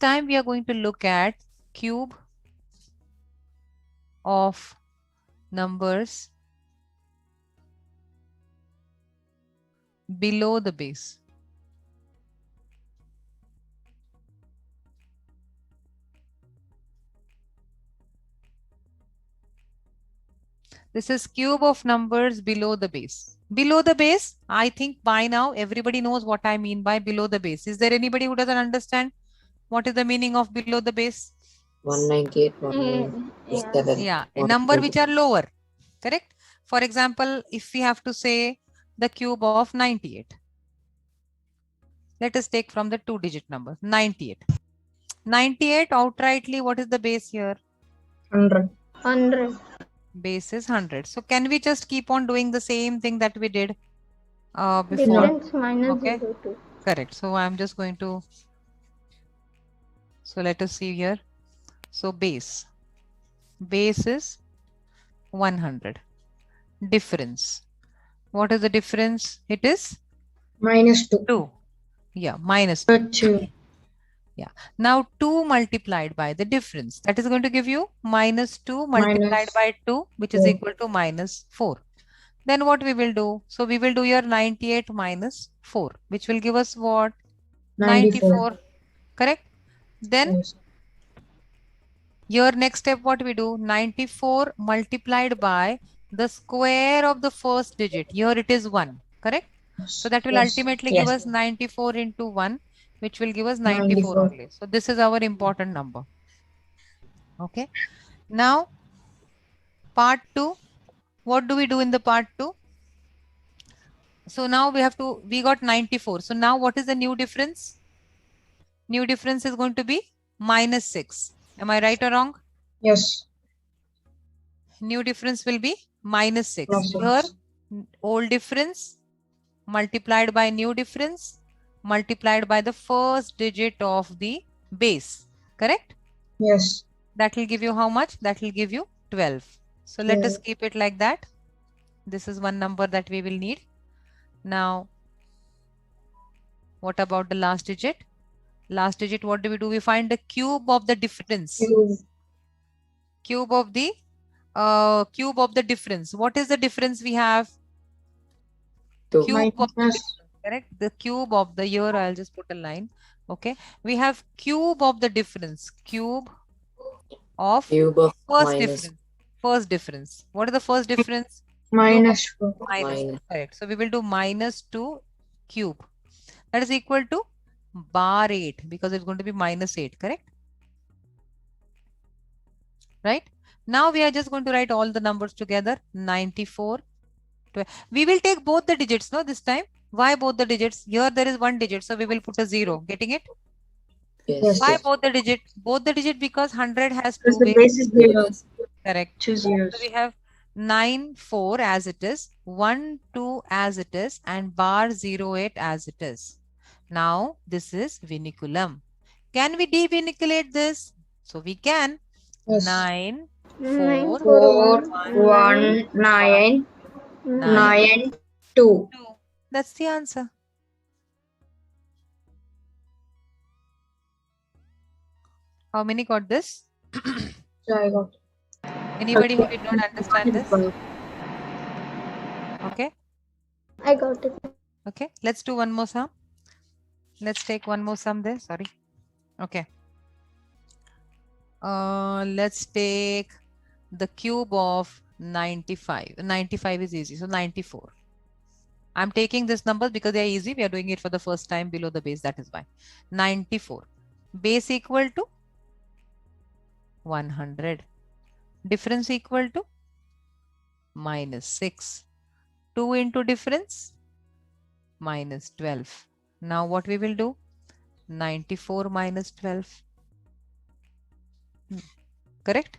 time we are going to look at cube of numbers below the base. This is cube of numbers below the base. Below the base, I think by now everybody knows what I mean by below the base. Is there anybody who doesn't understand what is the meaning of below the base? 198, 197. Yeah, a number which are lower, correct? For example, if we have to say the cube of 98, let us take from the 2-digit number 98. 98 outrightly, what is the base here? 100. 100. Base is 100. So can we just keep on doing the same thing that we did before? Difference minus Okay. 0 2. Correct. So I'm just going to, so let us see here. So base is 100. Difference. What is the difference? It is Minus 2. 2. Yeah, minus 2. 2. Yeah. Now 2 multiplied by the difference. That is going to give you minus 2 multiplied Minus by 2, which is 4. equal to minus 4. Then what we will do? So we will do your 98 minus 4, which will give us what? 94. Correct? Then Yes. your next step, what we do? 94 multiplied by the square of the first digit. Here it is 1. Correct? So that will ultimately give us 94 into 1, which will give us 94 only. So this is our important number. Okay. Now, part 2. What do we do in the part 2? So now we got 94. So now what is the new difference? New difference is going to be minus 6. Am I right or wrong? Yes. New difference will be minus 6. Yes. Here, old difference multiplied by new difference multiplied by the first digit of the base. Correct? Yes. That will give you how much? That will give you 12. So let us keep it like that. This is one number that we will need. Now, what about the last digit? Last digit, what do? We find the cube of the difference. Cube of the difference. What is the difference we have? Cube of the difference, correct? The cube of the, here I'll just put a line. Okay. We have cube of the difference. Cube of first difference. First difference. What is the first difference? Minus 4. Minus. Correct. So we will do minus 2 cube. That is equal to bar 8 because it's going to be minus 8. Correct? Right? Now we are just going to write all the numbers together. 94. We will take both the digits, no, this time. Why both the digits? Here there is one digit, so we will put a 0. Getting it? Yes. Why both the digit? Both the digit because 100 has 2 The base is 0. Correct. 2 zeros. So we have 9 4 as it is, 1 2 as it is, and bar 08 as it is. Now this is vinculum. Can we devinculate this? So we can. Yes. 9 9 4 4 1 9 9 2. That's the answer. How many got this? So I got. Anybody who did not understand this? Okay. I got it. Okay. Let's do one more sum. Let's take one more sum there. Sorry. Okay. Let's take the cube of 95. 95 is easy. So 94. I'm taking this number because they are easy. We are doing it for the first time below the base. That is why. 94. Base equal to 100. Difference equal to minus 6. 2 into difference minus 12. Now what we will do? 94 minus 12. Correct?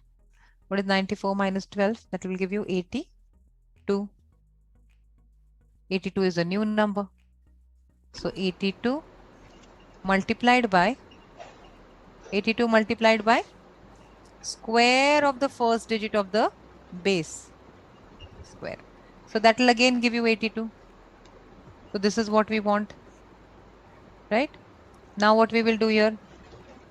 What is 94 minus 12? That will give you 82. 82 is a new number. So 82 multiplied by square of the first digit of the base. Square. So that will again give you 82. So this is what we want. Right? Now what we will do here?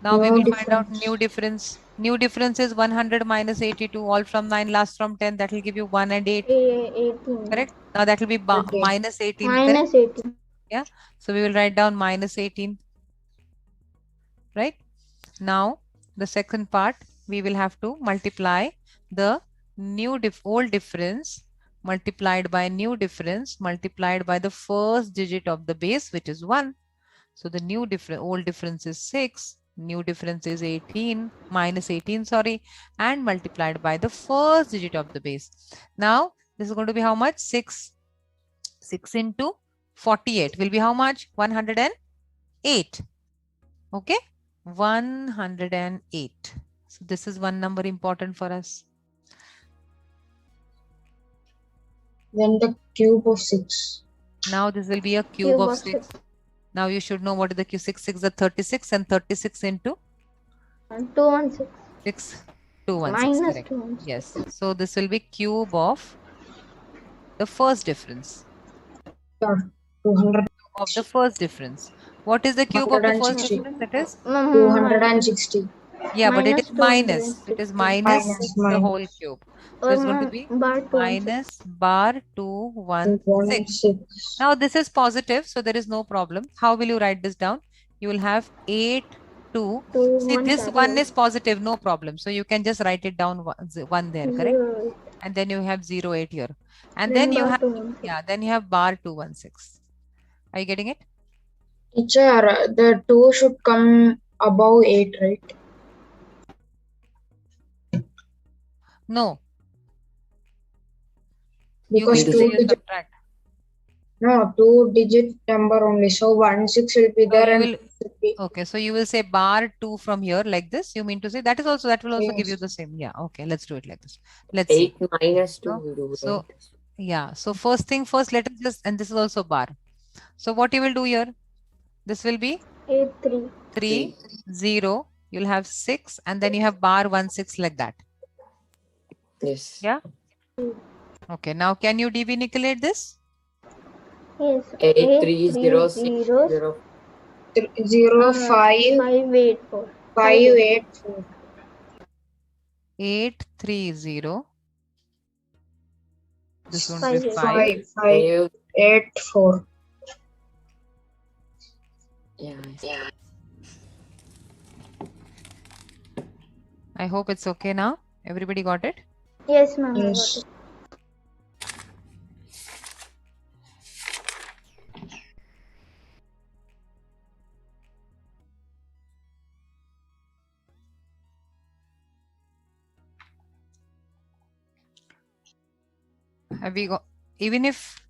Now we No will find out difference. new difference. New difference is 100 minus 82, all from 9, last from 10. That will give you 1 and 8. 18. Correct? Now that will be Okay. minus 18. Correct? Minus 18. Yeah. So we will write down minus 18. Right? Now the second part, we will have to multiply the old difference multiplied by new difference multiplied by the first digit of the base, which is 1. So the old difference is 6, new difference is 18, minus 18, sorry, and multiplied by the first digit of the base. Now this is going to be how much? 6 into 48 will be how much? 108. Okay, 108. So this is one number important for us. Then the cube of 6. Now this will be a cube of 6. Now you should know what is the cube. 6 is 36, and 36 into 216. 6, 216. Minus Correct. 216. Yes. So this will be cube of the first difference. 200. Of the first difference. What is the cube of the first 160. difference? That is 260. Yeah, but it is minus. It is 260. minus the Minus. whole cube. So it's going to be bar 216. minus bar 216. Now this is positive, so there is no problem. How will you write this down? You will have 8, 2. See, this one is positive, no problem. So you can just write it down one there, correct? 08. And then you have 08 here. And then you have, then you have bar 216. Are you getting it? Teacher, the 2 should come above 8, right? No. Because you 2 digit. subtract. No, 2 digit number only. So 16 will be there, and okay, so you will say bar 2 from here like this. You mean to say that will also give you the same. Yeah, okay, let's do it like this. Let's 8 see. minus 2 will do So it. yeah, so first thing first, let us just, and this is also bar. So what you will do here? This will be 8, 3. 3, 0. You'll have 6, and then you have bar 16 like that. Yes. Yeah. Okay, now can you devinicate this? Yes. 8, 3, 0, 6, 0. 0, 5, 5, 8, 4. 5, 8, 4. 8, 3, 0. This one Five, is 5. 5, 8, 4. Yeah. I hope it's okay now. Everybody got it? Yes, ma'am. Yes. Have we got, even if,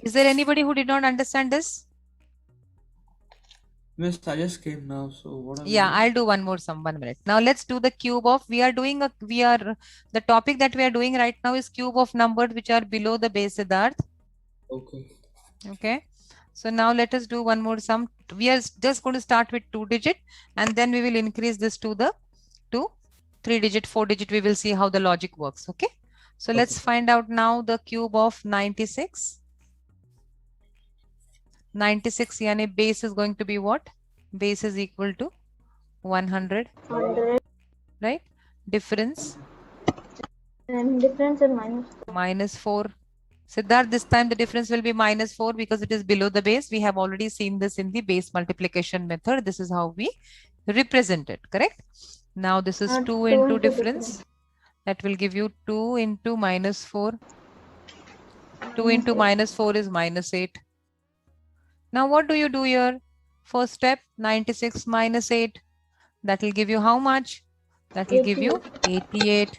is there anybody who did not understand this? Miss, I just came now, so what are we Yeah, doing? I'll do one more 1 minute. Now let's do the cube of, the topic that we are doing right now is cube of numbers which are below the base, Siddharth. Okay. Okay. So now let us do one more sum. We are just going to start with 2 digit, and then we will increase this to 3 digit, 4 digit. We will see how the logic works. Okay. So let's find out now the cube of 96. 96, yani base is going to be what? Base is equal to 100. 100. Right? Difference? And difference is minus 4. Siddharth, this time the difference will be minus 4 because it is below the base. We have already seen this in the base multiplication method. This is how we represent it, correct? Now this is 2 into difference. That will give you 2 into minus 4. 2 into minus 4 is minus 8. Now what do you do here? First step, 96 minus 8. That will give you how much? That will give you 88.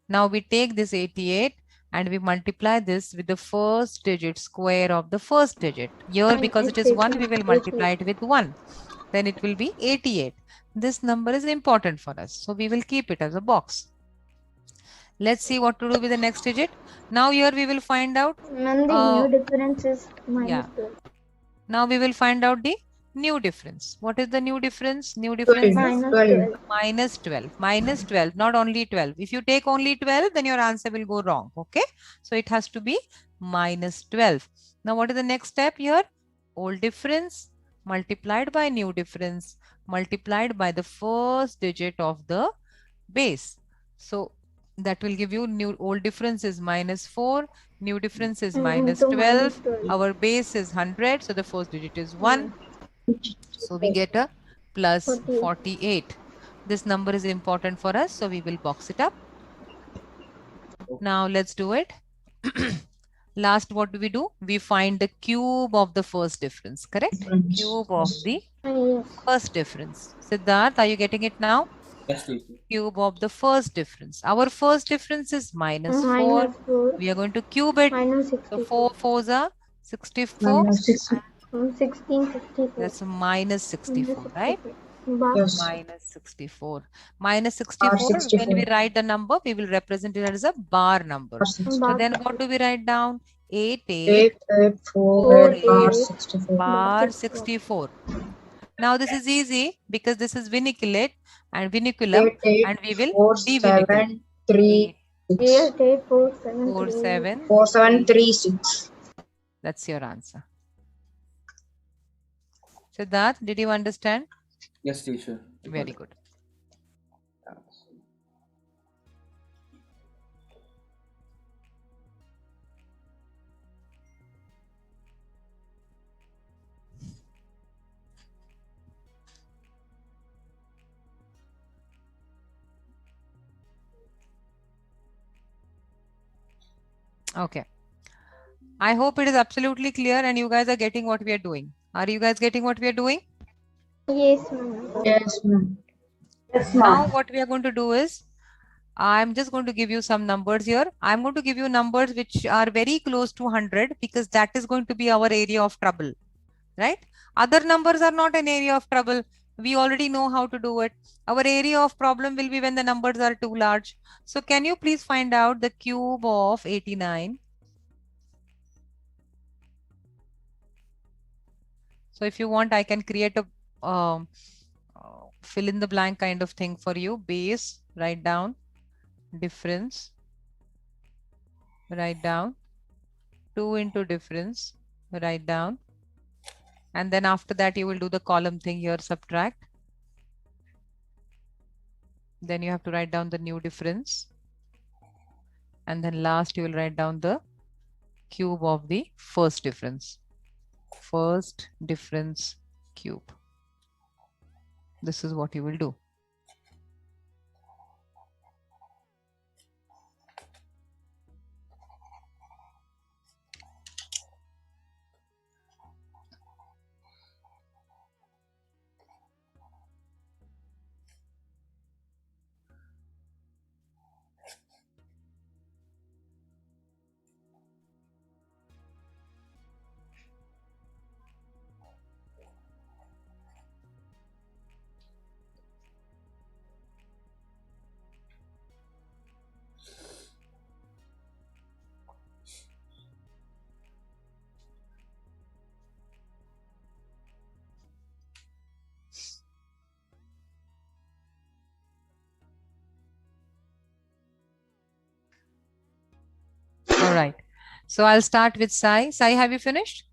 Now we take this 88 and we multiply this with the first digit square of the first digit. Here, because it is 1, we will multiply it with 1. Then it will be 88. This number is important for us, so we will keep it as a box. Let's see what to do with the next digit. Now here we will find out. the new difference is minus 12. Now we will find out the new difference. What is the new difference? New difference is minus 12. Minus 12, not only 12. If you take only 12, then your answer will go wrong. Okay. So it has to be minus 12. Now what is the next step here? Old difference multiplied by new difference multiplied by the first digit of the base. So that will give you new old difference is -4, new difference is -12, our base is 100, so the first digit is 1. So we get a plus 48. This number is important for us, so we will box it up. Now let's do it. Last, what do? We find the cube of the first difference, correct? Cube of the first difference. Siddharth, are you getting it now? Yes, teacher. Cube of the first difference. Our first difference is -4. We are going to cube it. So 4 4s are 64. That's -64, right? Yes. -64. -64, when we write the number, we will represent it as a bar number. So then what do we write down? 8848 bar 64. Now this is easy because this is vinculate and vinculum, and we will devinculate. 4736. That's your answer. Siddharth, did you understand? Yes, teacher. Very good. Okay. I hope it is absolutely clear and you guys are getting what we are doing. Are you guys getting what we are doing? Yes, ma'am. Yes, ma'am. Now what we are going to do is, I'm just going to give you some numbers here. I'm going to give you numbers which are very close to 100 because that is going to be our area of trouble, right? Other numbers are not an area of trouble. We already know how to do it. Our area of problem will be when the numbers are too large. So can you please find out the cube of 89? So if you want, I can create a fill in the blank kind of thing for you. Base, write down. Difference, write down. 2 into difference, write down. And then after that, you will do the column thing here, subtract. Then you have to write down the new difference. And then last, you will write down the cube of the first difference. First difference cube. This is what you will do. All right. So I'll start with Sai. Sai, have you finished?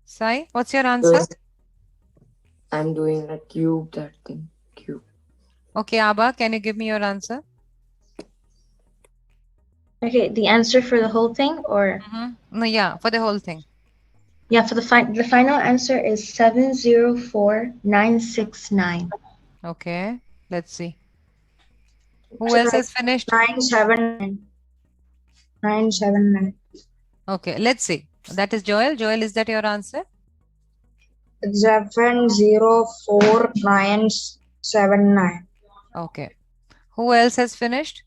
Sai, what's your answer? I'm doing a cube, that thing. Cube. Okay, Abba, can you give me your answer? Okay, the answer for the whole thing, or No, yeah, for the whole thing. yeah, for the final answer is 704969. Okay, let's see. Who else has finished? 979. Okay, let's see. That is Joel. Joel, is that your answer? 704979. Okay. Who else has finished?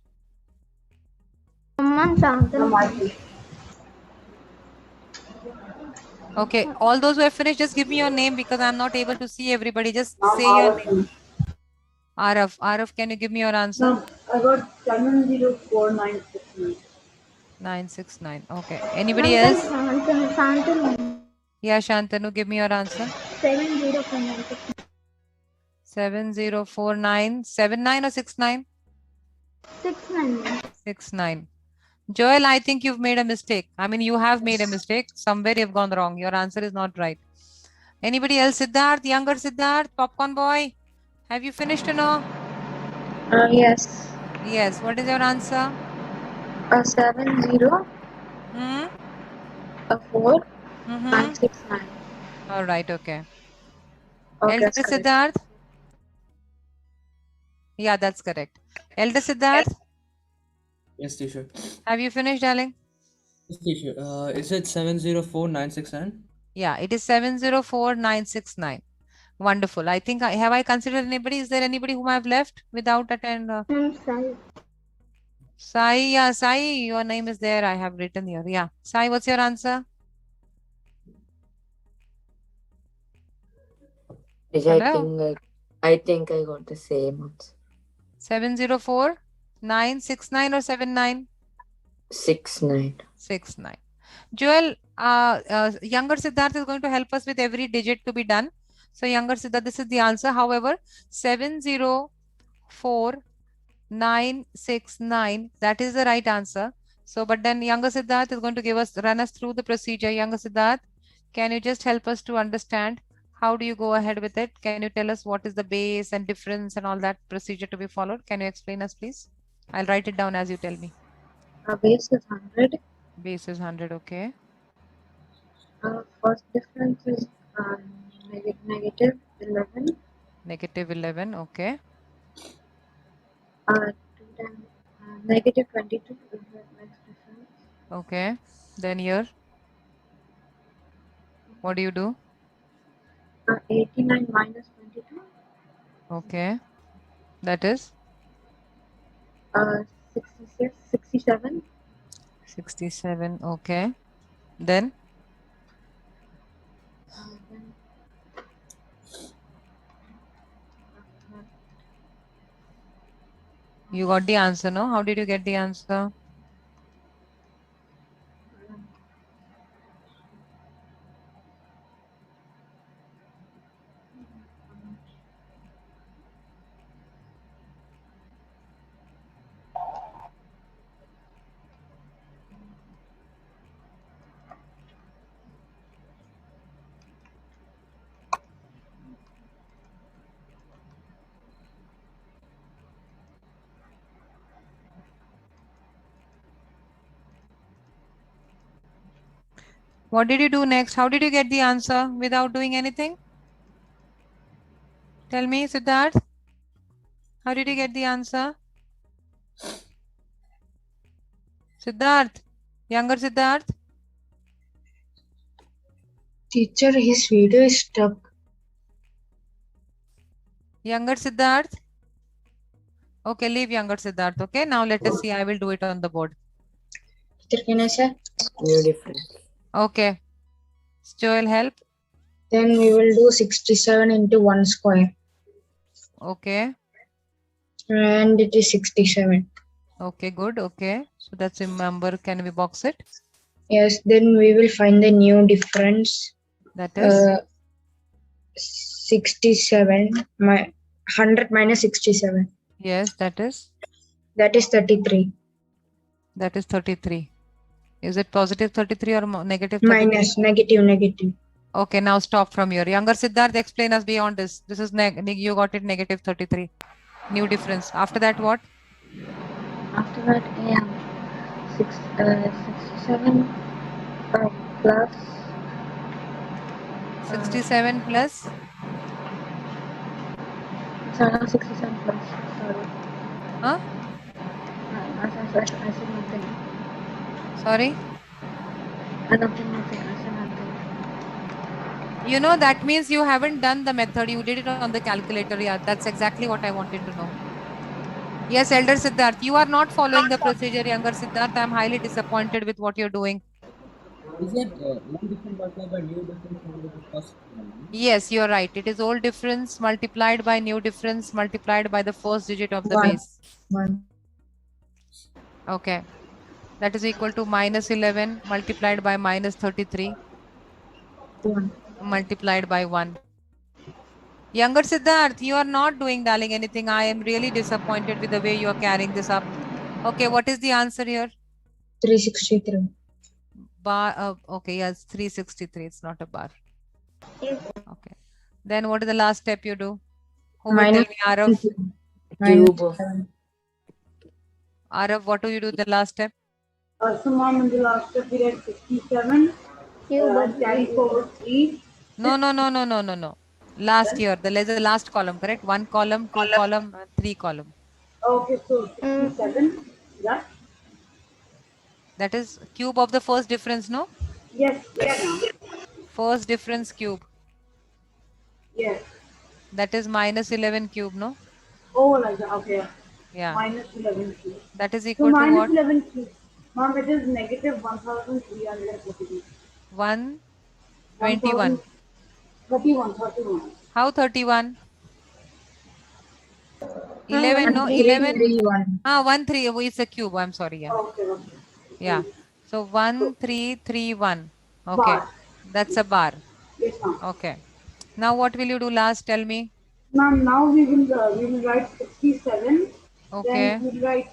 Okay, all those who have finished, just give me your name because I'm not able to see everybody. Just say your name. Arav, can you give me your answer? No, I got 704969. 969. Okay. Anybody else? Yeah, Shantanu, give me your answer. 704969. 704979 or 69? 69. 69. Joel, I think you've made a mistake. I mean, you have made a mistake. Somewhere you've gone wrong. Your answer is not right. Anybody else? Siddharth, younger Siddharth, popcorn boy. Have you finished or no? Yes. Yes. What is your answer? 70, Hmm? 4, Mm-hmm. 969. All right. Okay. Okay, Elder that's correct. Siddharth. Yeah, that's correct. Elder Siddharth, Yes, teacher. have you finished, darling? Yes, teacher. Is it 704969? Yeah, it is 704969. Wonderful. I think have I considered anybody? Is there anybody whom I've left without attend? Sorry. Sai, yeah, Sai, your name is there. I have written here. Yeah. Sai, what's your answer? Hello? I think I got the same answer. 704969 or 79? 69. 69. Joel, younger Siddharth is going to help us with every digit to be done. So younger Siddharth, this is the answer. However, 704969, that is the right answer. So, but then younger Siddharth is going to run us through the procedure. Younger Siddharth, can you just help us to understand how do you go ahead with it? Can you tell us what is the base and difference and all that procedure to be followed? Can you explain us, please? I'll write it down as you tell me. Base is 100. Base is 100, okay. First difference is negative 11. Negative 11, okay. 2 times negative 22 is the next difference. Okay. Then here, what do you do? 89 minus 22. Okay. That is 66, 67. 67, okay. Then Then you got the answer, no? How did you get the answer? What did you do next? How did you get the answer without doing anything? Tell me, Siddharth. How did you get the answer? Siddharth, younger Siddharth. Teacher, his video is stuck. Younger Siddharth. Okay, leave younger Siddharth. Okay, now let us see. I will do it on the board. Teacher, can I say? New difference. Okay. Joel, help. Then we will do 67 into 1 square. Okay. And it is 67. Okay, good. Okay. So that's a number. Can we box it? Yes, then we will find the new difference. That is 67. 100 minus 67. yes, that is 33. That is 33. Is it positive 33 or negative 33? Minus, negative. Okay, now stop from here. Younger Siddharth, explain us beyond this. This is you got it negative 33. New difference. After that, what? After that, I have 67 plus 67 plus. no, 67 plus. Sorry. Huh? I said nothing. Sorry? Nothing. I said nothing. You know, that means you haven't done the method. You did it on the calculator. Yeah, that's exactly what I wanted to know. Yes, Elder Siddharth, you are not following the procedure, younger Siddharth. I'm highly disappointed with what you're doing. Is it one difference multiplied by new difference with the first one? Yes, you're right. It is old difference multiplied by new difference multiplied by the first digit of the base. 1. Okay. That is equal to minus 11 multiplied by minus 33 1. multiplied by 1. Younger Siddharth, you are not doing, darling, anything. I am really disappointed with the way you are carrying this up. Okay, what is the answer here? 363. Bar, okay, yes, 363. It's not a bar. Okay. Then what is the last step you do? Who will tell me, Arav? Cube of Arav, what do you do the last step? So mom, in the last step we had 67. Carry forward 3. No. Last year, there's a last column, correct? 1 column, 2 column, 3 column. Okay, so 67. Yeah. That is cube of the first difference, no? Yes. Ma'am. First difference cube. Yes. That is minus 11 cube, no? Oh, like that. Okay. Yeah. Minus 11 cube. That is So equal to minus what? 11 cube. Mom, it is negative 1,342. 121. 31. How 31? 11, no? 11. 331. 1, 3. Oh, it's a cube. I'm sorry. Yeah. Okay. Yeah. So 1, 3, 3, 1. Okay. Bar. That's a bar. Yes, ma'am. Okay. Now what will you do last? Tell me. Ma'am, now we will write 67. Okay. Then we'll write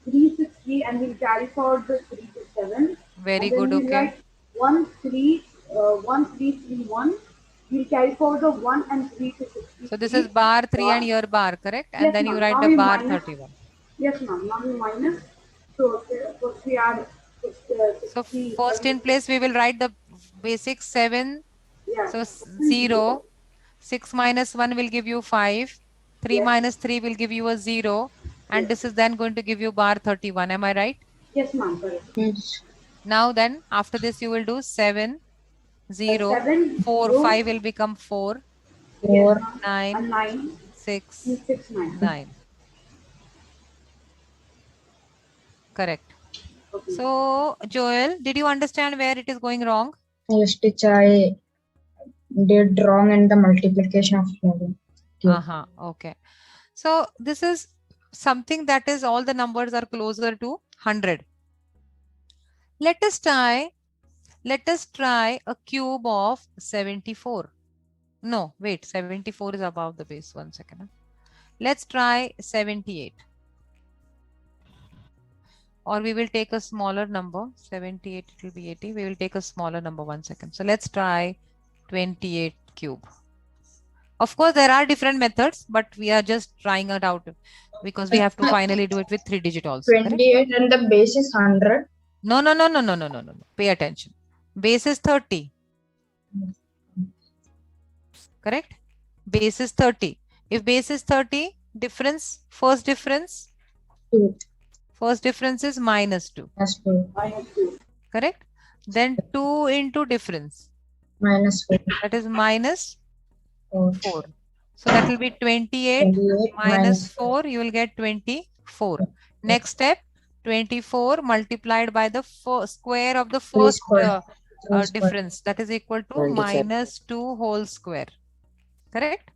360 and we'll carry forward the 3 to 7. Very and then good. We'll Okay. write 1331. We'll carry forward the 1 and 3 to 60. So this is bar 3 and your bar, correct? And Yes, then you ma'am. write Now the we bar minus- 31. Yes, ma'am. Now we minus. So first we add 60. So first in place we will write the basic 7. Yeah. So 0. 6 minus 1 will give you 5. 3 minus 3 will give you a 0. And this is then going to give you bar 31. Am I right? Yes, ma'am. Correct. Yes. Now then, after this you will do 7, 0, 7, 4, 0, 5 will become 4, 4. 9, and 9, 6, and 6, 9. 9. Correct. Okay. So, Joel, did you understand where it is going wrong? Yes, teacher, I did wrong in the multiplication of 11. Okay. So, this is something that is all the numbers are closer to 100. Let us try a cube of 74. No, wait, 74 is above the base. 1 second. Let's try 78. Or we will take a smaller number. 78, it will be 80. We will take a smaller number. 1 second. So let's try 28 cube. Of course, there are different methods, but we are just trying it out because we have to finally do it with 3-digit also. Correct? 28 and the base is 100. No. Pay attention. Base is 30. Correct? Base is 30. If base is 30, first difference 2. First difference is minus 2. Plus 2. Minus 2. Correct? Then 2 into difference. Minus 4. That is minus 4. 4. So that will be 28 28 minus 4. You will get 24. Next step, 24 multiplied by the square of the first square. difference. That is equal to 27. minus 2 whole square. Correct?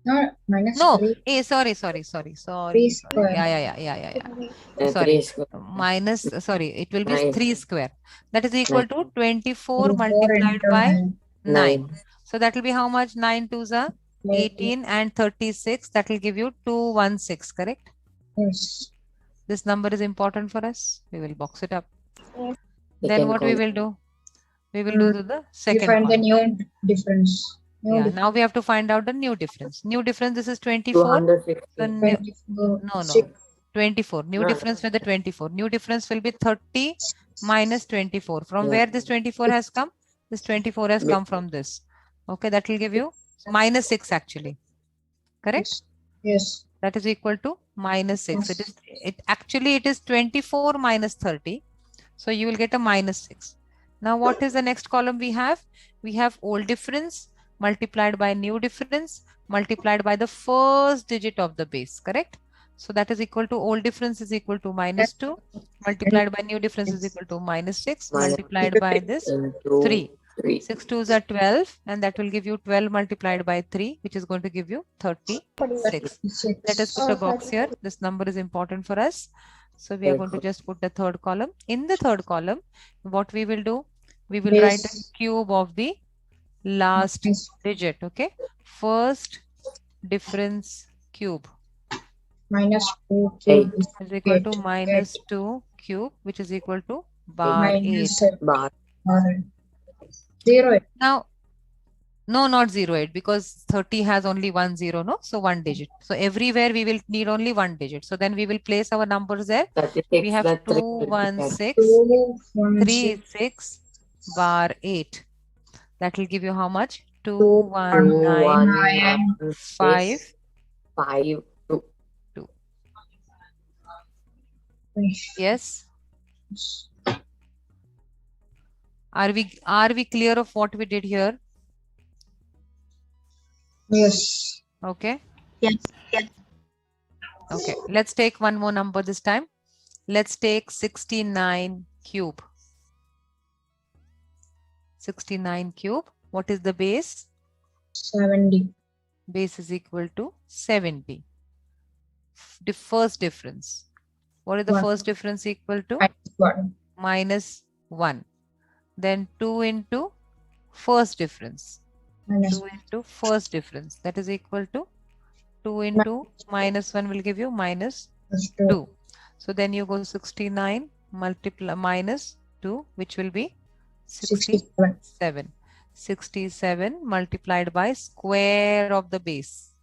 No, minus No. 3. Sorry. 3 square. Sorry. 3 square. Minus, it will be 9. 3 square. That is equal to 24 24 multiplied into by 9. 9. So that will be how much? 9 twos are 18 and 36. That will give you 216, correct? Yes. This number is important for us. We will box it up. Then Second what we column. will do? We will do the You second find the column. new difference. Yeah, now we have to find out the new difference. New difference, this is 24. 260. So new, 24. no. 6. 24. New No. difference with the 24. New difference will be 30 minus 24. From Yeah. where this 24 has come? This 24 has come from this. Okay, that will give you minus 6 actually. Correct? Yes. That is equal to minus 6. Yes. It is 24 minus 30. So you will get a minus 6. Now what is the next column we have? We have old difference multiplied by new difference multiplied by the first digit of the base. Correct? So that is equal to old difference is equal to minus 2 multiplied by new difference is equal to minus 6 multiplied by this Into 3. 3. 6 twos are 12 and that will give you 12 multiplied by 3 which is going to give you 36. 6. Let us put a box here. This number is important for us. So we are going to just put the third column. In the third column, what we will do? We will write the Base. cube of the last Yes. digit. Okay. First difference cube Minus 2 Eight. cube is is equal to 8. minus 2 cube, which is equal to bar 8. Minus bar. 0. Now, no, not 0,8 because 30 has only 1 0, no? So 1 digit. So everywhere we will need only 1 digit. So then we will place our numbers there. 36, We have that 2, 3 1, 6, 2, 1, 3, 6, bar 8. That will give you how much? 2, 2, 1, 9, 9, 5, 5, 2. 2. Yes. Are we clear of what we did here? Yes. Okay. Yes. Okay. Let's take one more number this time. Let's take 69 cube. 69 cube. What is the base? 70. Base is equal to 70. The first difference. What is the 1. first difference equal to? -1. Minus 1. Then 2 into first difference. Minus 2 into first difference. That is equal to 2 into minus 1 will give you minus 2. 2. So then you go 69 multiply minus 2, which will be 67. 67 multiplied by square of the base.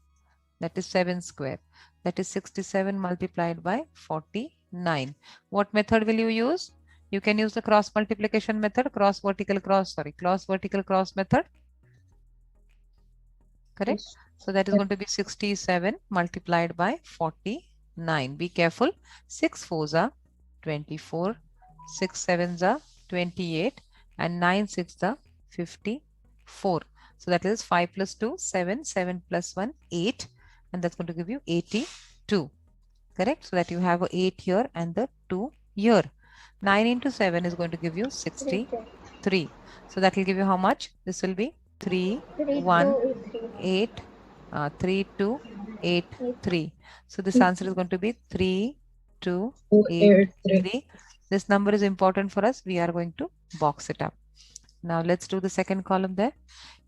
That is 7 square. That is 67 multiplied by 49. What method will you use? You can use the cross multiplication method, cross vertical cross method. Correct? Yes. So that is going to be 67 multiplied by 49. Be careful. 6 4s are 24, 6 7s are 28, and 9 6s are 54. So that is 5 plus 2, 7, 7 plus 1, 8, and that's going to give you 82. Correct? So that you have a 8 here and the 2 here. 9 into 7 is going to give you 63. So that will give you how much? This will be 3, 1, 8, 3, 2, 8, 3. So this answer is going to be 3, 2, 8, 3. This number is important for us. We are going to box it up. Now let's do the second column there.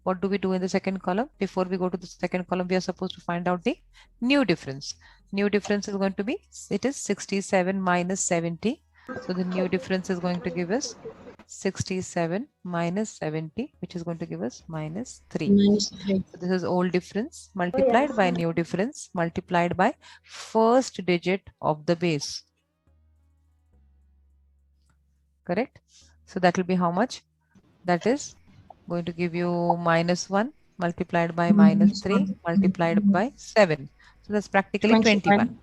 What do we do in the second column? Before we go to the second column, we are supposed to find out the new difference. New difference is going to be, it is 67 minus 70. So the new difference is going to give us 67 minus 70, which is going to give us minus 3. Minus 3. So this is old difference multiplied by new difference multiplied by first digit of the base. Correct? So that will be how much? That is going to give you minus 1 multiplied by minus 3 multiplied by 7. So that's practically 21.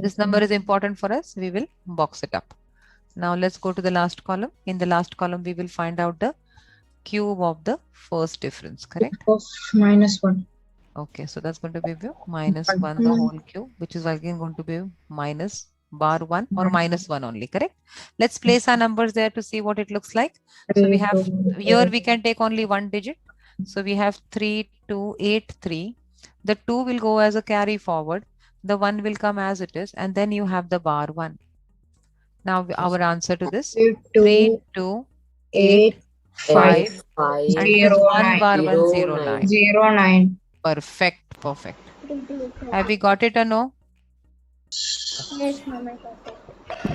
This number is important for us. We will box it up. Now let's go to the last column. In the last column, we will find out the cube of the first difference. Correct? Of minus 1. Okay, so that's going to be minus 1 the whole cube, which is again going to be minus bar 1 or minus 1 only. Correct? Let's place our numbers there to see what it looks like. So we have here we can take only one digit. So we have 3, 2, 8, 3. The 2 will go as a carry forward. The 1 will come as it is, and then you have the bar 1. Now our answer to this 3, 2, 8, 5, and 0, 1 9. bar 1, 0, 9. 0, 9. Perfect, perfect. Have we got it or no? Yes, ma'am, I got it.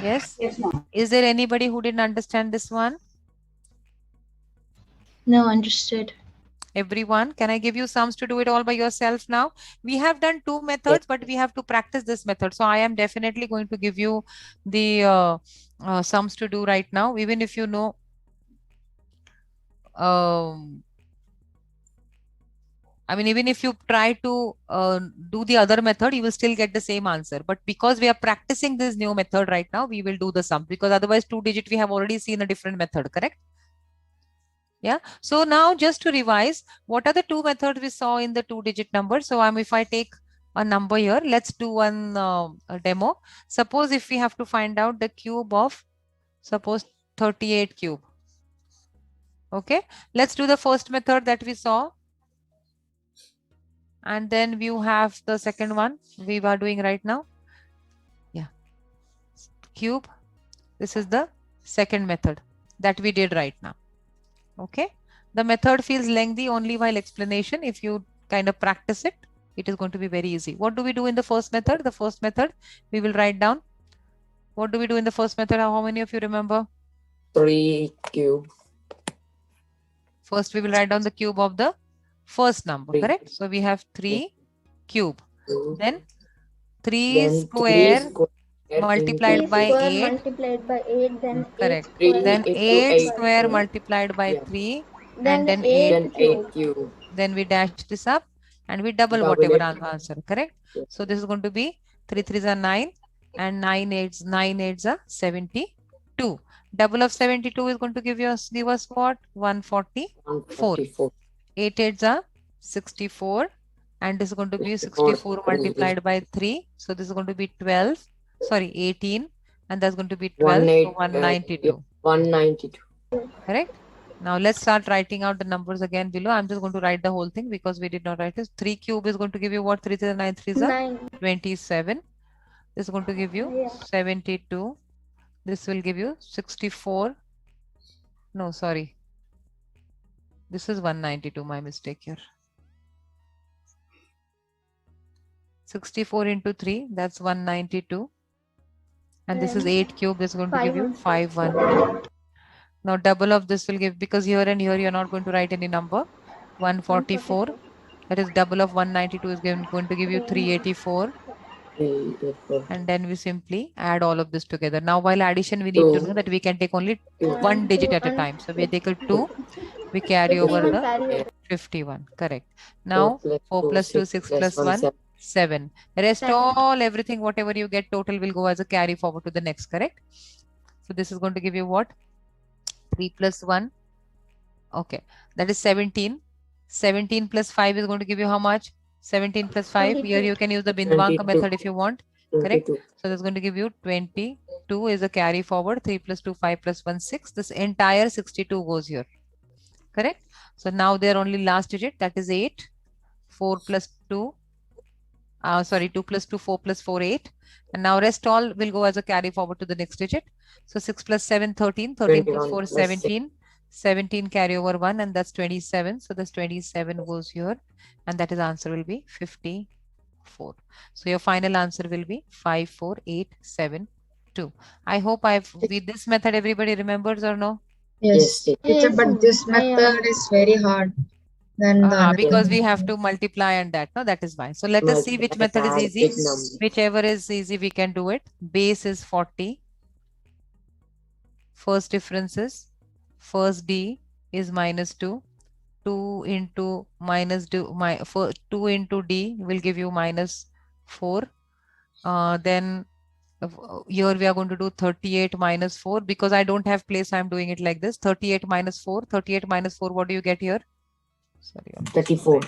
Yes? Yes, ma'am. Is there anybody who didn't understand this one? No, understood. Everyone, can I give you sums to do it all by yourself now? We have done 2 methods, but we have to practice this method. So I am definitely going to give you the sums to do right now, even if you know I mean, even if you try to do the other method, you will still get the same answer. But because we are practicing this new method right now, we will do the sum, because otherwise 2 digit we have already seen a different method, correct? Yeah. So now just to revise, what are the 2 methods we saw in the 2 digit number? So if I take a number here, let's do one demo. Suppose if we have to find out the cube of, suppose 38 cube. Okay. Let's do the first method that we saw. And then you have the second one we are doing right now. Yeah. Cube. This is the second method that we did right now. Okay. The method feels lengthy only while explanation. If you kind of practice it, it is going to be very easy. What do we do in the first method? The first method, we will write down What do we do in the first method? How many of you remember? 3 cube. First, we will write down the cube of the first number, Three. correct? So we have 3 cube. Two. Then 3 Then square 3 square multiplied 3 by square 8. multiplied by 8, then 8 Correct. square Then into 8 8 square cube. multiplied by Yeah. 3. then And then 8 Then 8 cube. cube. Then we dash this up and we double Double whatever it. answer, correct? Yes. So this is going to be 3 3s are 9 and 9 8s are 72. Double of 72 is going to give us what? 144. 144. 8 8s are 64 and this is going to be 64 64 multiplied by 3. So this is going to be 12, sorry 18, and that's going to be 12, so 192. 192. Correct? Now let's start writing out the numbers again below. I'm just going to write the whole thing because we did not write this. 3 cube is going to give you what? 3 to the 9 3s are 9. 27. This is going to give you Yeah. 72. This will give you 64. No, sorry. This is 192. My mistake here. 64 into 3, that's 192. And this is 8 cube is going to give you 500. Now double of this will give, because here and here you're not going to write any number. 144. That is double of 192 is going to give you 384. 384. And then we simply add all of this together. Now while addition, we need to know that we can take only one digit at a time. So we take a 2, we carry over 51 the carry over. 51. Correct. Now 4 plus 2, 6 plus 1, 7. Rest Seven. all, everything, whatever you get total will go as a carry forward to the next, correct? So this is going to give you what? 3 plus 1. Okay. That is 17. 17 plus 5 is going to give you how much? 17 plus 5. 22. Here you can use the Bindwanka 22. method if you want. Correct? 22. So that's going to give you 22 is a carry forward. 3 plus 2, 5 plus 1, 6. This entire 62 goes here. Correct? So now there only last digit, that is 8. 4 plus 2. 2 plus 2, 4 plus 4, 8. And now rest all will go as a carry forward to the next digit. So 6 plus 7, 13. 13 plus 4, 17. 17 carry over 1, and that's 27. So this 27 goes here, and that is answer will be 54. So your final answer will be 54872. I hope with this method everybody remembers or no? Yes, Yes. teacher, Yes, but this method is very hard than the other. Because we have to multiply and that. No, that is why. So let us see which method is easy. Big number. Whichever is easy, we can do it. Base is 40. First difference is first D is minus 2. 2 into minus 2 into D will give you minus 4. Then here we are going to do 38 minus 4. Because I don't have place, I'm doing it like this. 38 minus 4. 38 minus 4, what do you get here? Sorry, 34.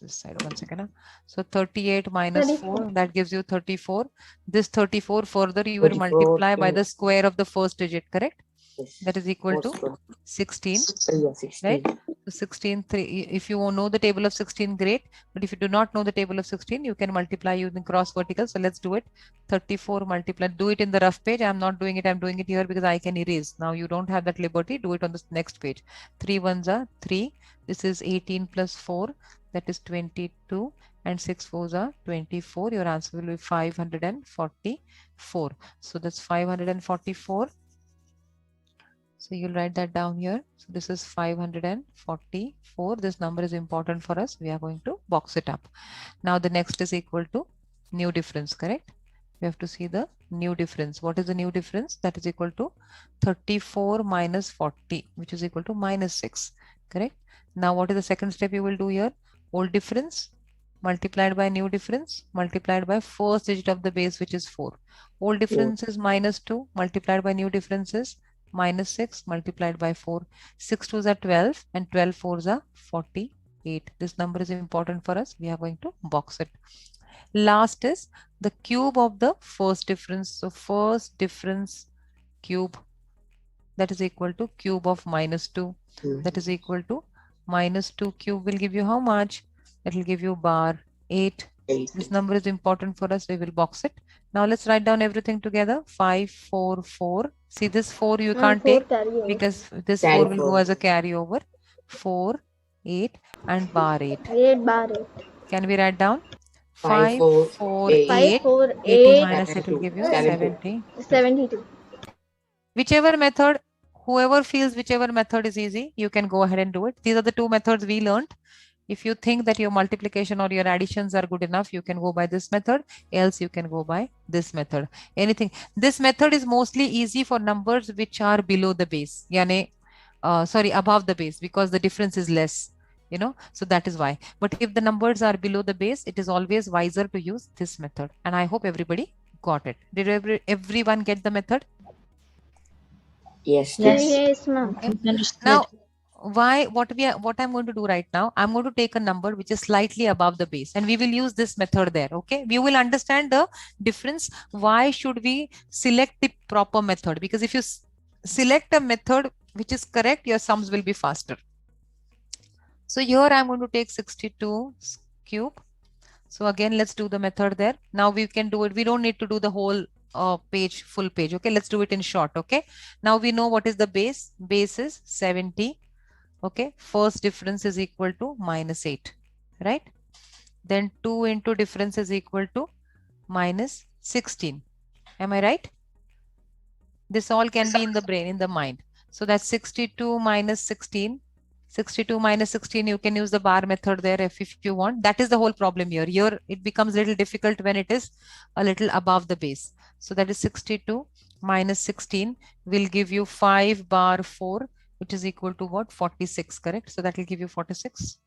This side, 1 second. So 38 minus 4, that gives you 34. This 34 further you will 34 multiply by the square of the first digit, correct? Yes. That is equal to 16. Yeah, 16. Right? So 16, 3. If you know the table of 16, great. But if you do not know the table of 16, you can multiply using cross vertical. So let's do it. 34 multiply. Do it in the rough page. I'm not doing it. I'm doing it here because I can erase. Now you don't have that liberty. Do it on the next page. 3 ones are 3. This is 18 plus 4. That is 22. And 6 fours are 24. Your answer will be 544. So that's 544. So you'll write that down here. So this is 544. This number is important for us. We are going to box it up. Now the next is equal to new difference, correct? We have to see the new difference. What is the new difference? That is equal to 34 minus 40, which is equal to minus 6, correct? Now what is the second step you will do here? Old difference multiplied by new difference multiplied by first digit of the base, which is 4. Old difference is minus 2 multiplied by new difference is minus 6 multiplied by 4. 6 2s are 12 and 12 4s are 48. This number is important for us. We are going to box it. Last is the cube of the first difference. So first difference cube, that is equal to cube of minus 2. That is equal to minus 2 cube will give you how much? That will give you bar 8. This number is important for us. We will box it. Now let's write down everything together. 544. See, this 4 you can't take because this 4 will go as a carryover. 4, 8 and bar 8. 8 bar 8. Can we write down? 5, 4, 8. 5, 4, 80 8, minus it will give you 72. 72. Whichever method, whoever feels whichever method is easy, you can go ahead and do it. These are the two methods we learned. If you think that your multiplication or your additions are good enough, you can go by this method, else you can go by this method. Anything. This method is mostly easy for numbers which are below the base. Yani, above the base, because the difference is less. So that is why. But if the numbers are below the base, it is always wiser to use this method. And I hope everybody got it. Did everyone get the method? Yes. Yes, ma'am. Okay. Understood. Now, what I'm going to do right now, I'm going to take a number which is slightly above the base, and we will use this method there. Okay, we will understand the difference. Why should we select the proper method? Because if you select a method which is correct, your sums will be faster. So here I'm going to take 62 cube. So again, let's do the method there. Now we can do it. We don't need to do the whole page, full page. Okay, let's do it in short. Okay, now we know what is the base. Base is 70. Okay, first difference is equal to minus 8, right? Then 2 into difference is equal to minus 16. Am I right? This all can be in the brain, in the mind. So that's 62 minus 16. 62 minus 16, you can use the bar method there if you want. That is the whole problem here. Here it becomes a little difficult when it is a little above the base. So that is 62 minus 16 will give you 5 bar 4, which is equal to what? 46, correct? So that will give you 46.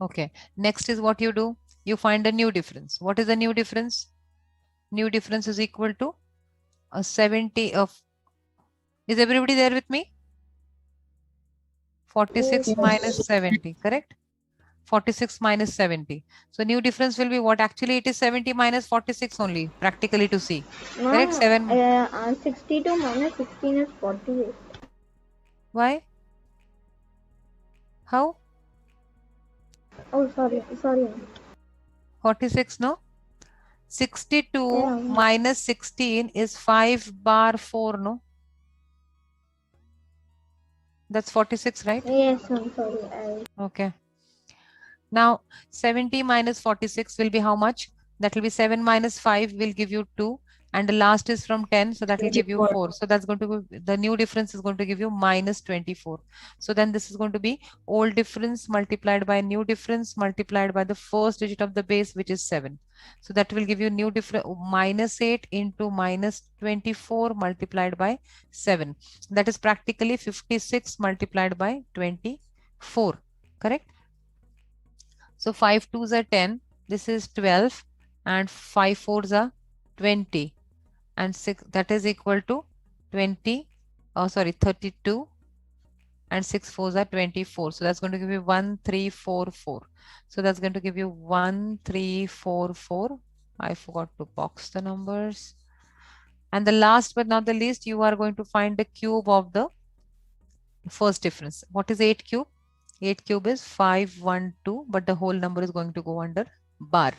Okay, next is what you do. You find a new difference. What is the new difference? New difference is equal to a 70 of, is everybody there with me? 46 Yes. minus 70, correct? 46 minus 70. So new difference will be what? Actually, it is 70 minus 46 only, practically to see. Correct? 62 minus 16 is 48. Why? How? Oh, sorry. 46, no? 62 Yeah. minus 16 is 5 bar 4, no? That's 46, right? Yes, I'm sorry. Okay. Now 70 minus 46 will be how much? That will be 7 minus 5 will give you 2. And the last is from 10. So that will give you 4. So that's going to be, the new difference is going to give you minus 24. So then this is going to be old difference multiplied by new difference multiplied by the first digit of the base, which is 7. So that will give you new difference minus 8 into minus 24 multiplied by 7. That is practically 56 multiplied by 24. Correct? So 5 2s are 10. This is 12. And 5 4s are 20. And 6, that is equal to 32. And 6 4s are 24. So that's going to give you 1 3 4 4. So that's going to give you 1 3 4 4. I forgot to box the numbers. And the last but not the least, you are going to find the cube of the first difference. What is 8 cube? 8 cube is 512, but the whole number is going to go under bar.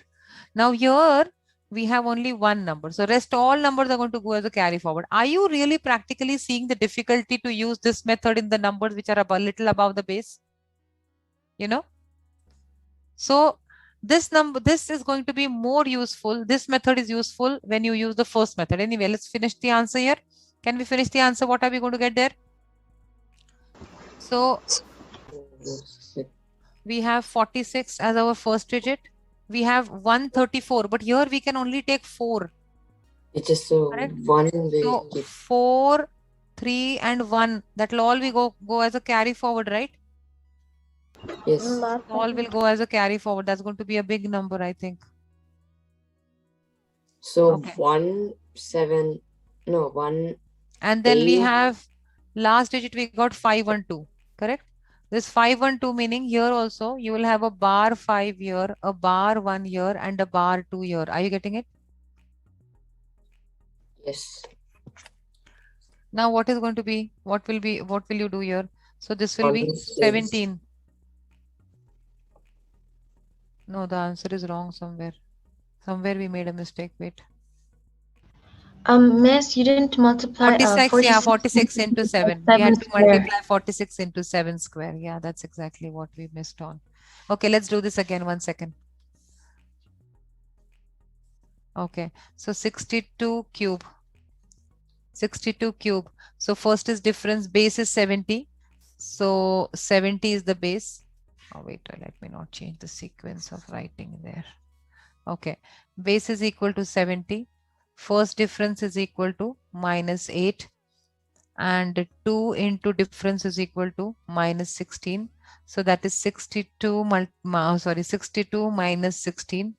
Now here we have only one number. So rest all numbers are going to go as a carry forward. Are you really practically seeing the difficulty to use this method in the numbers which are a little above the base? So this is going to be more useful. This method is useful when you use the first method. Anyway, let's finish the answer here. Can we finish the answer? What are we going to get there? So we have 46 as our first digit. We have 134, but here we can only take 4. It is so Correct? 1 So will 4, 3, and 1. That will all we go as a carry forward, right? yes. All will go as a carry forward. That's going to be a big number, I think. So Okay. 1 7 no 1. And then we 8. have last digit we got 512. Correct? This 512 meaning here also you will have a bar 5 here, a bar 1 here, and a bar 2 here. Are you getting it? Yes. Now what is going to be? What will you do here? So this will be 17. No, the answer is wrong somewhere. Somewhere we made a mistake. Wait. Miss, you didn't multiply 46, yeah, 46 into 7. We had to square. multiply 46 into 7 square. Yeah, that's exactly what we missed on. Okay, let's do this again. 1 second. Okay, so 62 cube. 62 cube. So first is difference, base is 70. So 70 is the base. Oh, wait, let me not change the sequence of writing there. Okay, base is equal to 70. First difference is equal to minus 8. And 2 into difference is equal to minus 16. So that is 62 minus 16.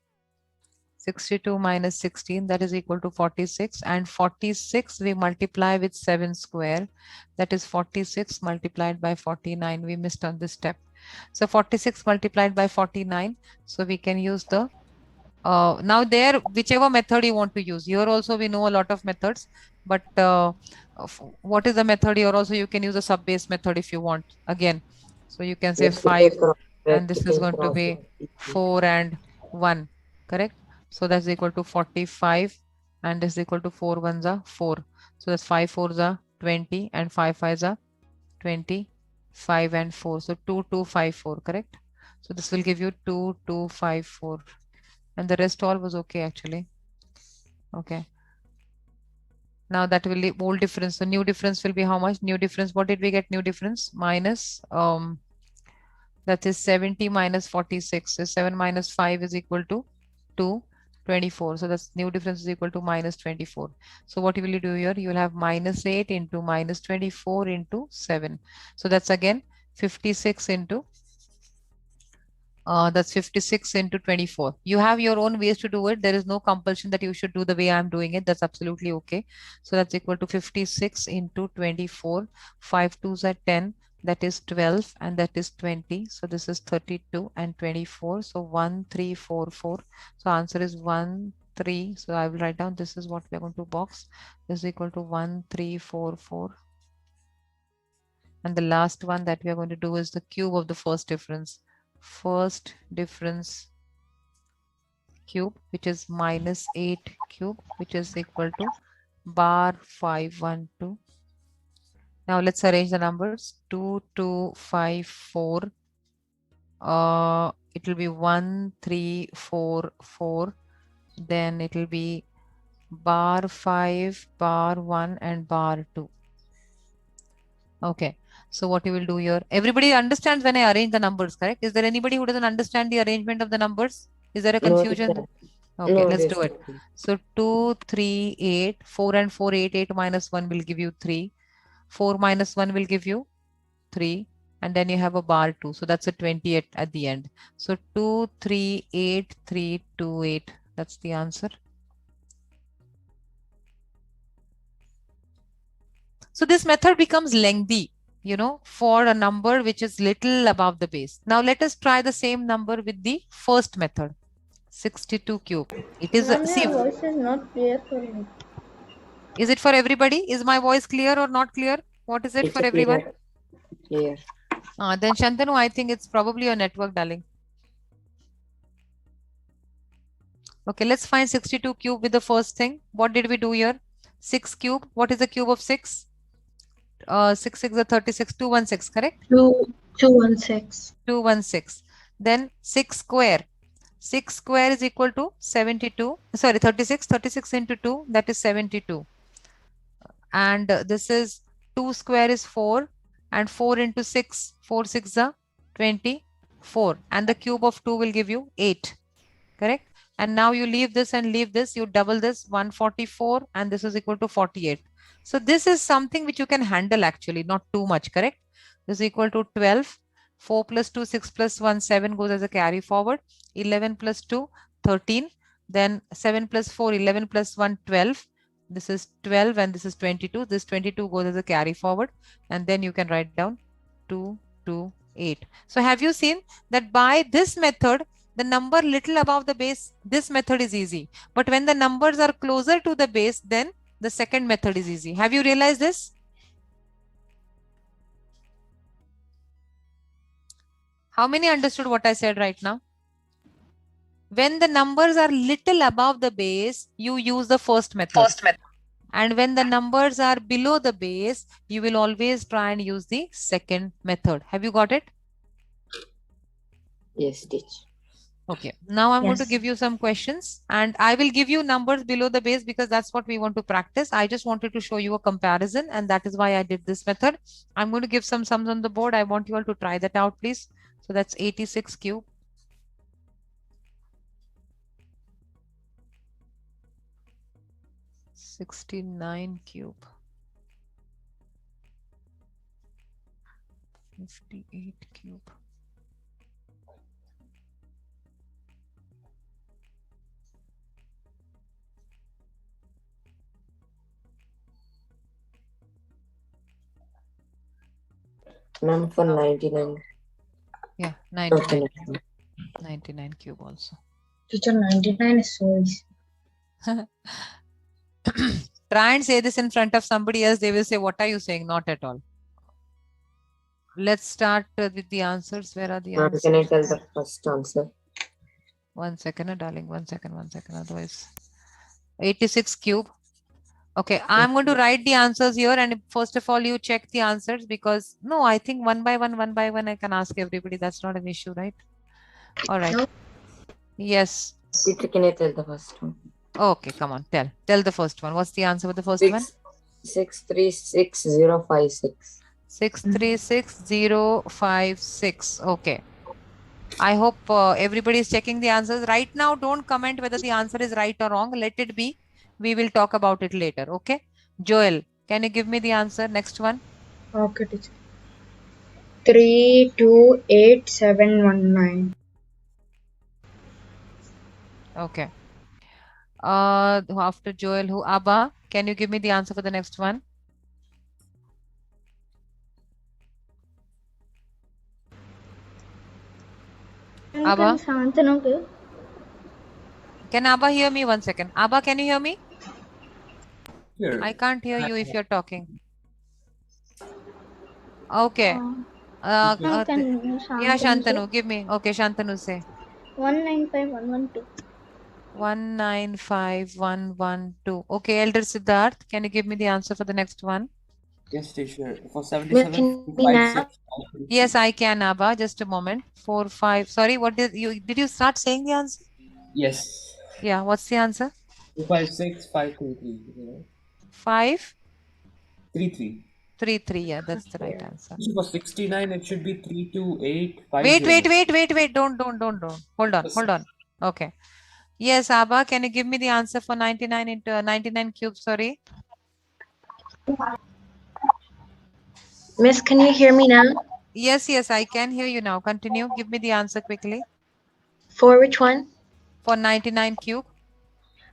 62 minus 16, that is equal to 46. And 46 we multiply with 7 square. That is 46 multiplied by 49. We missed on this step. So 46 multiplied by 49. So we can use the now there, whichever method you want to use. Here also we know a lot of methods, but what is the method here? Also you can use a sub-base method if you want again. So you can say 5 and this is going to be 4 and 1, correct? So that's equal to 45 and this is equal to 4 ones are 4. So that's 5 fours are 20 and 5 fives are 20, 5 and 4. So 2, 2, 5, 4, correct? So this will give you 2, 2, 5, 4. And the rest all was okay actually. Okay. Now that will be old difference. So new difference will be how much? New difference, what did we get? New difference minus, that is 70 minus 46. So 7 minus 5 is equal to 2, 24. So that's new difference is equal to minus 24. So what will you do here? You will have minus 8 into minus 24 into 7. So that's again 56 into that's 56 into 24. You have your own ways to do it. There is no compulsion that you should do the way I'm doing it. That's absolutely okay. So that's equal to 56 into 24. 5 2s are 10. That is 12 and that is 20. So this is 32 and 24. So 1, 3, 4, 4. So answer is 1, 3. So I will write down this is what we are going to box. This is equal to 1, 3, 4, 4. And the last one that we are going to do is the cube of the first difference. First difference cube, which is minus 8 cube, which is equal to bar 512. Now let's arrange the numbers. 2, 2, 5, 4. It will be 1, 3, 4, 4. Then it will be bar 5, bar 1, and bar 2. Okay. So what you will do here, everybody understands when I arrange the numbers, correct? Is there anybody who doesn't understand the arrangement of the numbers? Is there a confusion? No, okay, let's yes, do it. So 2, 3, 8, 4 and 4, 8, 8 minus 1 will give you 3. 4 minus 1 will give you 3. And then you have a bar 2. So that's a 28 at the end. So 2, 3, 8, 3, 2, 8. That's the answer. So this method becomes lengthy, you know, for a number which is little above the base. Now let us try the same number with the first method, 62 cube. It is Ma'am, your voice is not clear for me. Is it for everybody? Is my voice clear or not clear? What is it It's for everyone? Clear. Then Shantanu, I think it's probably your network, darling. Okay, let's find 62 cube with the first thing. What did we do here? 6 cube. What is the cube of 6? 6, 6 is 36, 216, correct? 216. 216. Then 6 square. 6 square is equal to 72. Sorry, 36. 36 into 2, that is 72. And this is 2 square is 4. And 4 into 6, 4 6 are 24. And the cube of 2 will give you 8. Correct? And now you leave this and leave this. You double this, 144. And this is equal to 48. So this is something which you can handle actually, not too much, correct? This is equal to 12. 4 plus 2, 6 plus 1, 7 goes as a carry forward. 11 plus 2, 13. Then 7 plus 4, 11 plus 1, 12. This is 12 and this is 22. This 22 goes as a carry forward. And then you can write down 2, 2, 8. So have you seen that by this method, the number little above the base, this method is easy. But when the numbers are closer to the base, then the second method is easy. Have you realized this? How many understood what I said right now? When the numbers are little above the base, you use the first method. And when the numbers are below the base, you will always try and use the second method. Have you got it? Yes, teacher. Okay, now I'm going to Yes. give you some questions and I will give you numbers below the base because that's what we want to practice. I just wanted to show you a comparison and that is why I did this method. I'm going to give some sums on the board. I want you all to try that out, please. So that's 86 cube. 69 cube. 58 cube. Ma'am, for 99. Yeah, Okay. 99. 99 cube also. Teacher, 99 is so easy. Try and say this in front of somebody else. They will say, what are you saying? Not at all. Let's start with the answers. Where are the Ma'am, answers? can I tell the first answer? 1 second, darling. 1 second. Otherwise, 86 cube. Okay, I'm going to write the answers here. And first of all, you check the answers because no, I think one by one, I can ask everybody. That's not an issue, right? All right. No. Yes. Teacher, can I tell the first one? Okay, come on. Tell the first one. What's the answer for the first one? 636056. 636056. Okay. I hope everybody is checking the answers. Right now, don't comment whether the answer is right or wrong. Let it be. We will talk about it later. Okay. Joel, can you give me the answer? Next one. Okay, teacher. 328719. Okay. After Joel, who? Abba, can you give me the answer for the next one? Abba? Can Abba hear me? 1 second. Abba, can you hear me? Here. I can't hear you if you're talking. Okay. Yeah, Shantanu, give me. Okay, Shantanu, say. 195112. 195112. Okay, Elder Siddharth, can you give me the answer for the next one? Yes, teacher. For Can 77, you now? 56. Yes, I can, Abba. Just a moment. 4, 5. Sorry, what did you start saying the answer? Yes. Yeah, what's the answer? 256, 533. 5, 33. 3, 3. Yeah, that's the right answer. For 69, it should be 328, Wait. Don't. Hold on. Okay. Yes, Abba, can you give me the answer for 99 into 99 cubes? Sorry. Miss, can you hear me now? Yes, I can hear you now. Continue. Give me the answer quickly. For which one? For 99 cube.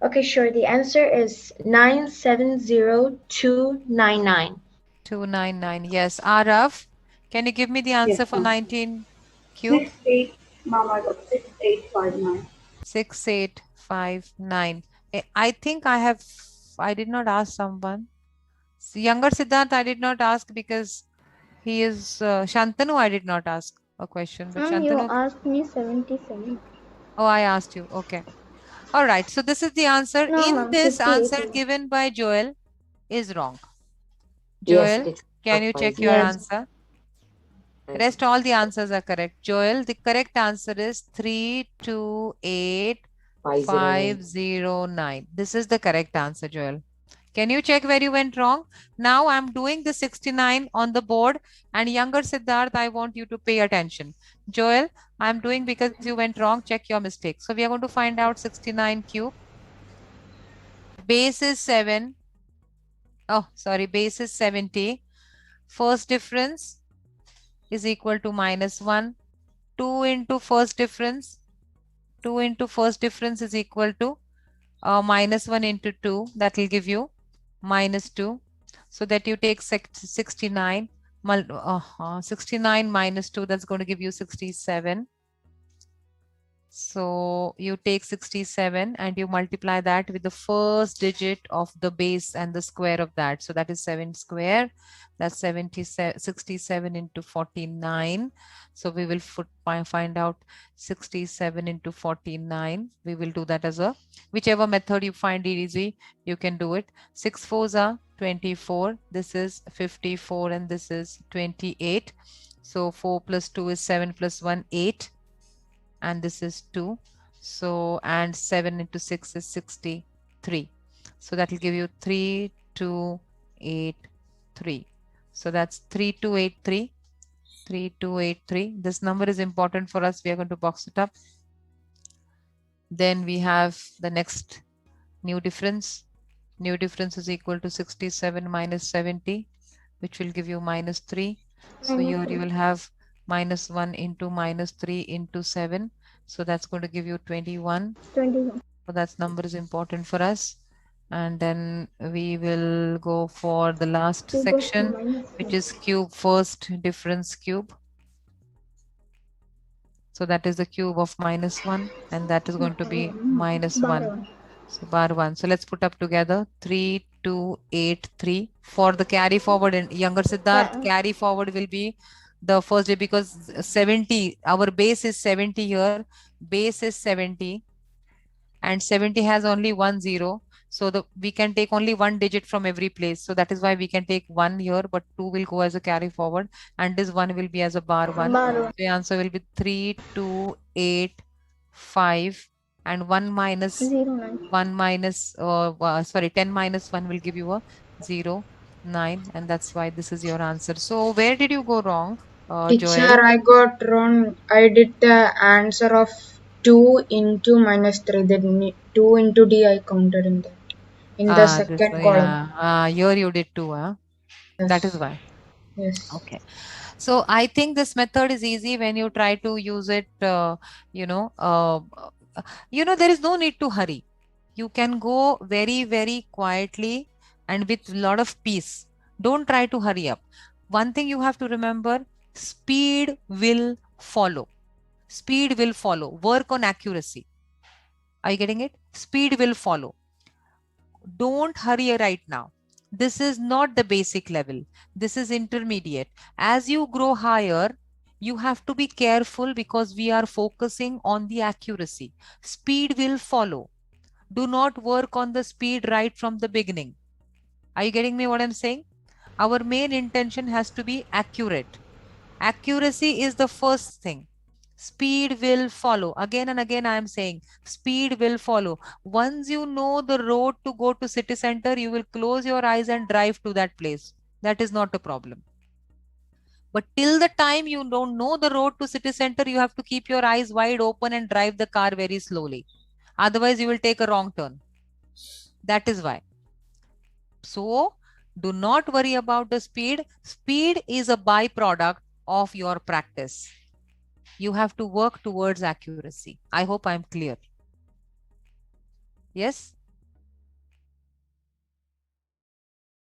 Okay, sure. The answer is 970299. 299. Yes. Arav, can you give me the answer Yes, for ma'am. 19 cube? 6859. 6859. I think I did not ask someone. Younger Siddharth, I did not ask because he is Shantanu. I did not ask a question, but Ma'am, you Shantanu. asked me 77. Oh, I asked you. Okay. All right. So this is the answer. No, In ma'am, this 58. answer given by Joel is wrong. Yes, Joel, teacher. can you check your Yes. answer? Rest all the answers are correct. Joel, the correct answer is 328509. This is the correct answer, Joel. Can you check where you went wrong? Now I'm doing the 69 on the board, and younger Siddharth, I want you to pay attention. Joel, I'm doing because you went wrong. Check your mistake. So we are going to find out 69 cube. Base is 7. Oh, sorry, base is 70. First difference is equal to -1. 2 into first difference. 2 into first difference is equal to -1 into 2. That will give you -2. So that you take 69. 69 minus 2, that's going to give you 67. So you take 67 and you multiply that with the first digit of the base and the square of that. So that is 7 square. That's 67 into 49. So we will find out 67 into 49. We will do that as a, whichever method you find easy, you can do it. 6 4s are 24. This is 54 and this is 28. So 4 plus 2 is 7 plus 1, 8. And this is 2. So, and 7 into 6 is 63. So that will give you 3283. So that's 3283. 3283. This number is important for us. We are going to box it up. Then we have the next new difference. New difference is equal to 67 minus 70, which will give you minus 3. So here you will have minus 1 into minus 3 into 7. So that's going to give you 21. 21. So that number is important for us. And then we will go for the last section, which is cube, first difference cube. So that is the cube of minus 1, and that is going to be minus 1. So bar 1. So let's put up together 3283. For the carry forward, and younger Siddharth, carry forward will be the first day, because 70, our base is 70 here, base is 70, and 70 has only 1 0. So we can take only one digit from every place. So that is why we can take 1 here, but 2 will go as a carry forward, and this 1 will be as a bar 1. So the answer will be 3285, and 1 minus 1 minus 10 minus 1 will give you a 0, 9, and that's why this is your answer. So where did you go wrong, Teacher, Joel? I got wrong. I did the answer of 2 into minus 3. Then 2 into D I counted in that. In the second column. Yeah. Here you did 2, huh? Yes. That is why. Yes. Okay. So I think this method is easy when you try to use it, there is no need to hurry. You can go very, very quietly and with a lot of peace. Don't try to hurry up. One thing you have to remember, speed will follow. Speed will follow. Work on accuracy. Are you getting it? Speed will follow. Don't hurry right now. This is not the basic level. This is intermediate. As you grow higher, you have to be careful because we are focusing on the accuracy. Speed will follow. Do not work on the speed right from the beginning. Are you getting me what I'm saying? Our main intention has to be accurate. Accuracy is the first thing. Speed will follow. Again and again, I am saying speed will follow. Once you know the road to go to city center, you will close your eyes and drive to that place. That is not a problem. But till the time you don't know the road to city center, you have to keep your eyes wide open and drive the car very slowly. Otherwise, you will take a wrong turn. That is why. So do not worry about the speed. Speed is a byproduct of your practice. You have to work towards accuracy. I hope I'm clear. Yes?